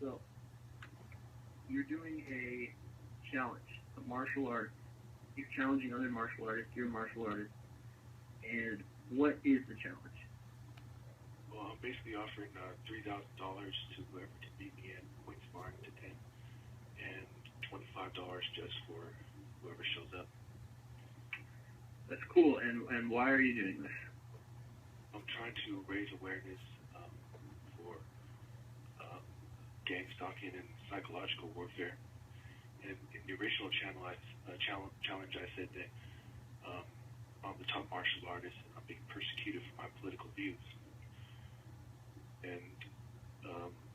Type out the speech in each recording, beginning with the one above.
So you're doing a challenge, a martial art. You're challenging other martial artists. You're a martial artist. And what is the challenge? Well, I'm basically offering $3,000 to whoever can beat me in point sparring to 10, and $25 just for whoever shows up. That's cool. And why are you doing this? I'm trying to raise awareness for gang stalking and psychological warfare. And in the original challenge, I said that I'm the top martial artist and I'm being persecuted for my political views. And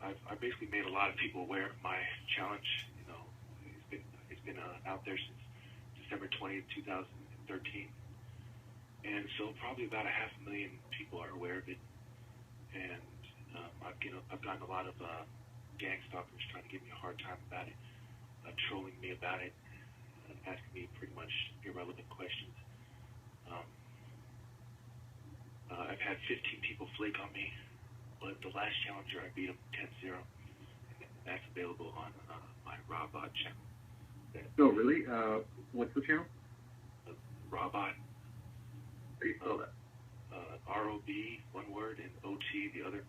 I basically made a lot of people aware of my challenge. You know, it's been out there since December 20th, 2013. And so probably about 500,000 people are aware of it. And I've gotten a lot of gang stalkers trying to give me a hard time about it, trolling me about it, asking me pretty much irrelevant questions. I've had 15 people flake on me, but the last challenger I beat him 10-0, and that's available on my Robot channel. Oh, really? What's the channel? Robot. How do you spell that? ROB, one word, and OT, the other.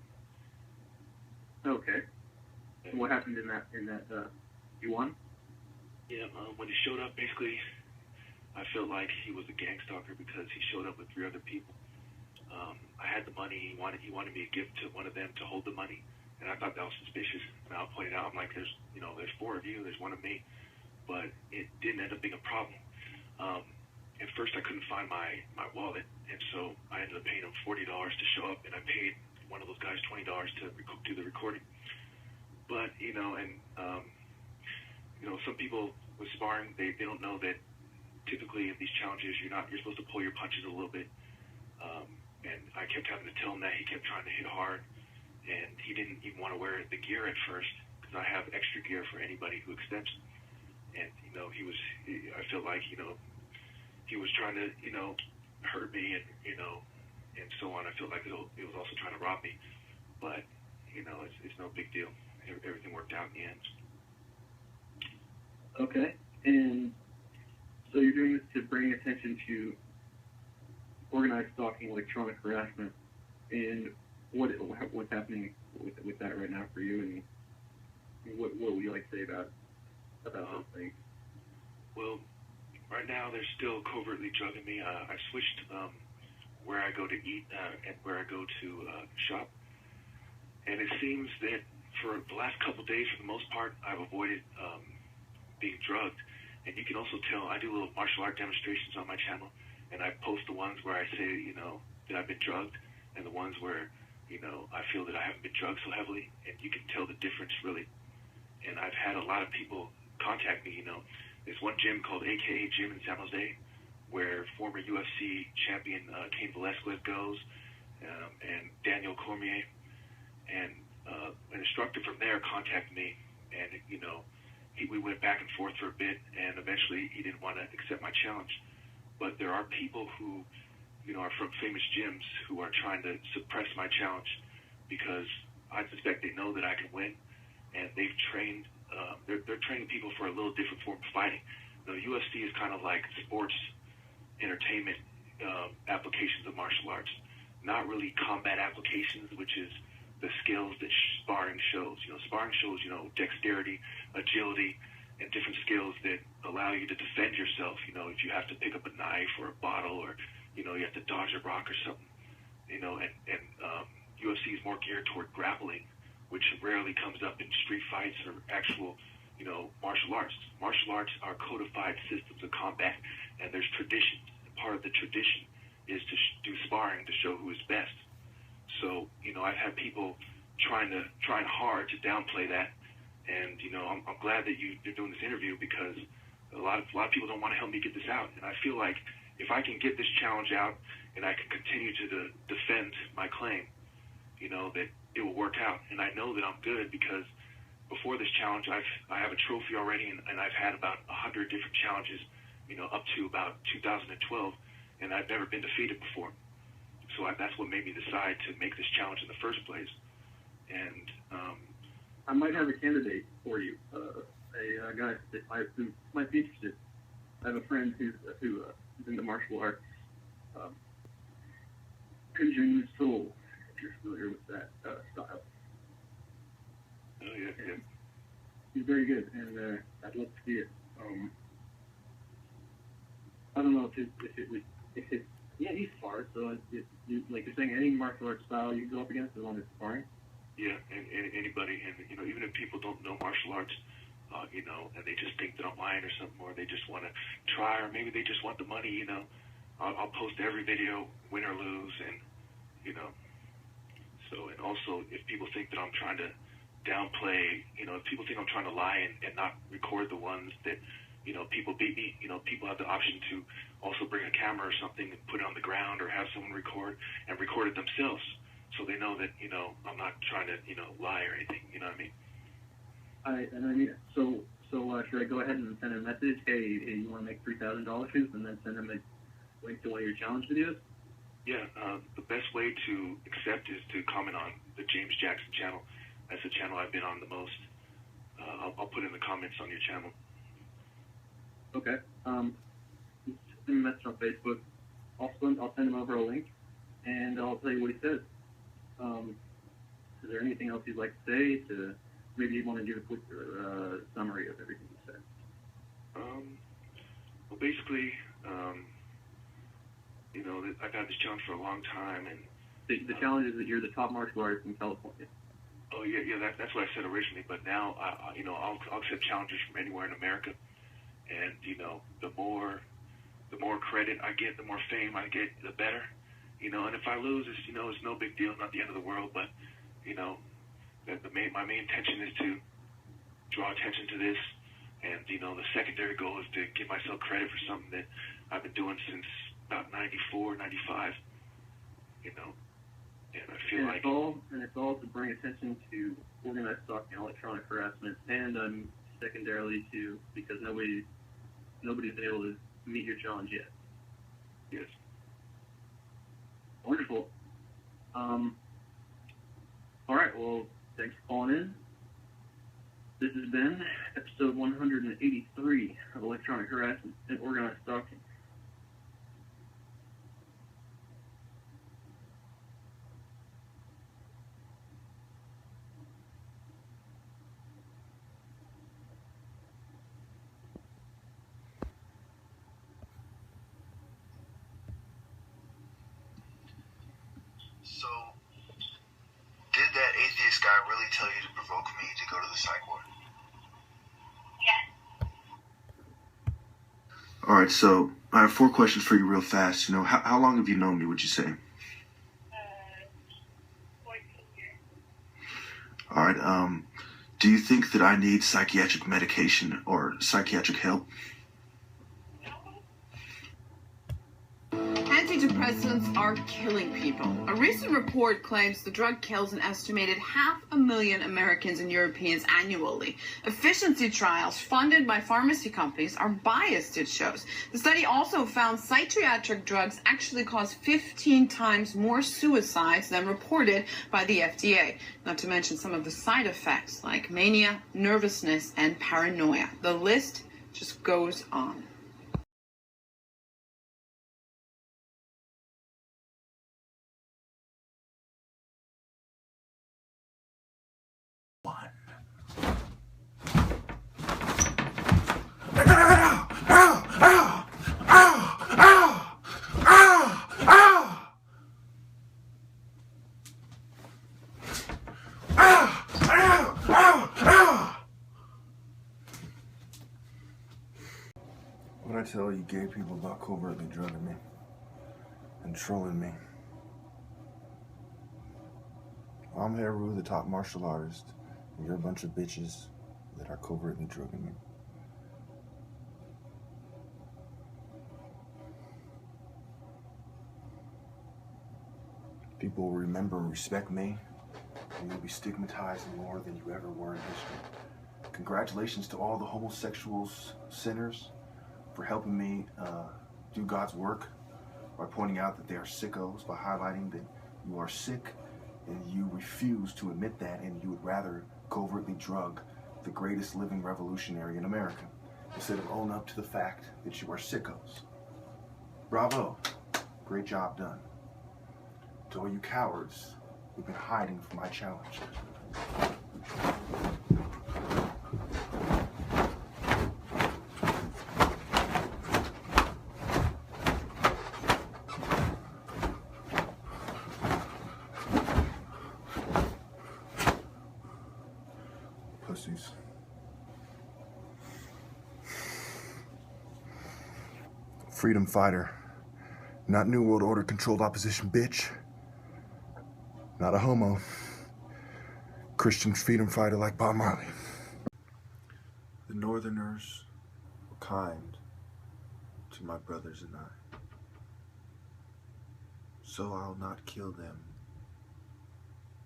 Okay. And what happened in that? You won? Yeah. When he showed up, basically, I felt like he was a gang stalker because he showed up with 3 other people. I had the money. He wanted me to give to one of them to hold the money, and I thought that was suspicious. And I'll point it out. I'm like, there's 4 of you. There's 1 of me, but it didn't end up being a problem. At first, I couldn't find my wallet, and so I ended up paying him $40 to show up, and I paid one of those guys $20 to do the recording. But some people with sparring, they don't know that typically in these challenges you're supposed to pull your punches a little bit. And I kept having to tell him that. He kept trying to hit hard, and he didn't even want to wear the gear at first because I have extra gear for anybody who accepts. And I felt like he was trying to hurt me and so on. I felt like it was also trying to rob me, but it's no big deal. Everything worked out in the end. Okay, and so you're doing this to bring attention to organized stalking, electronic harassment, and what's happening with that right now for you, and what would you like to say about those things? Well, right now they're still covertly drugging me. I switched where I go to eat and where I go to shop, and it seems that for the last couple of days, for the most part, I've avoided being drugged. And you can also tell I do little martial art demonstrations on my channel, and I post the ones where I say, that I've been drugged, and the ones where, I feel that I haven't been drugged so heavily, and you can tell the difference really. And I've had a lot of people contact me. There's one gym called AKA Gym in San Jose, where former UFC champion Cain Velasquez goes, and Daniel Cormier, and an instructor from there contacted me, and we went back and forth for a bit, and eventually he didn't want to accept my challenge. But there are people who, are from famous gyms who are trying to suppress my challenge because I suspect they know that I can win, and they've trained. They're training people for a little different form of fighting. The UFC is kind of like sports entertainment applications of martial arts, not really combat applications, which is the skills that sparring shows. Sparring shows, dexterity, agility, and different skills that allow you to defend yourself. If you have to pick up a knife or a bottle, or, you have to dodge a rock or something. And UFC is more geared toward grappling, which rarely comes up in street fights or actual, martial arts. Martial arts are codified systems of combat, and there's tradition. Part of the tradition is to do sparring to show who is best. So, I've had people trying hard to downplay that, and I'm glad that you're doing this interview because a lot of people don't want to help me get this out, and I feel like if I can get this challenge out and I can continue to defend my claim, that it will work out, and I know that I'm good because before this challenge I have a trophy already, and I've had about 100 different challenges, up to about 2012, and I've never been defeated before. So that's what made me decide to make this challenge in the first place. And I might have a candidate for you, a guy who might be interested. I have a friend who's into martial arts, Kunjun Soul, if you're familiar with that style. Oh, yeah, yeah. He's very good, and I'd love to see it. I don't know if it, yeah, he's sparred, so like you're saying, any martial arts style you go up against as long as it's sparring. Yeah, and anybody, and even if people don't know martial arts, and they just think that I'm lying or something, or they just want to try, or maybe they just want the money, I'll post every video, win or lose, and so, and also if people think that I'm trying to downplay, if people think I'm trying to lie and not record the ones that, people beat me, people have the option to also bring a camera or something and put it on the ground or have someone record it themselves. So they know that, I'm not trying to, lie or anything, you know what I mean? So should I go ahead and send a message, hey, you want to make $3,000, and then send them a link to one of your challenge videos? Yeah, the best way to accept is to comment on the James Jackson channel. That's the channel I've been on the most. I'll put in the comments on your channel. Okay. Send me a message on Facebook. I'll send him over a link, and I'll tell you what he says. Is there anything else you'd like to say? Maybe you want to give a quick summary of everything you said. Well, basically, I've had this challenge for a long time, and the challenge is that you're the top martial artist in California. Oh yeah, that's what I said originally. But now, I'll accept challenges from anywhere in America, and the more credit I get, the more fame I get, the better. And if I lose, it's no big deal, not the end of the world. But my main intention is to draw attention to this, and the secondary goal is to give myself credit for something that I've been doing since about 94, 95. And I feel it's all to bring attention to organized stalking and electronic harassment, and secondarily to because nobody's been able to meet your challenge yet. Yes. Wonderful. All right. Well, thanks for calling in. This has been episode 183 of Electronic Harassment and Organized Stalking. So, did that atheist guy really tell you to provoke me to go to the psych ward? Yes. All right, so I have 4 questions for you real fast. How long have you known me, would you say? 14 years. All right, do you think that I need psychiatric medication or psychiatric help? Antidepressants are killing people. A recent report claims the drug kills an estimated 500,000 Americans and Europeans annually. Efficiency trials funded by pharmacy companies are biased, it shows. The study also found psychiatric drugs actually cause 15 times more suicides than reported by the FDA. Not to mention some of the side effects like mania, nervousness, and paranoia. The list just goes on. What I tell you gay people about covertly drugging me and trolling me? I'm Haru, the top martial artist, and you're a bunch of bitches that are covertly drugging me. People will remember and respect me, and you'll be stigmatized more than you ever were in history. Congratulations to all the homosexual sinners for helping me do God's work by pointing out that they are sickos, by highlighting that you are sick and you refuse to admit that, and you would rather covertly drug the greatest living revolutionary in America, instead of own up to the fact that you are sickos. Bravo. Great job done. To all you cowards who've been hiding from my challenge. Pussies. Freedom fighter. Not New World Order controlled opposition, bitch. Not a homo. Christian freedom fighter like Bob Marley. The Northerners were kind to my brothers and I. So I'll not kill them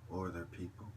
or their people.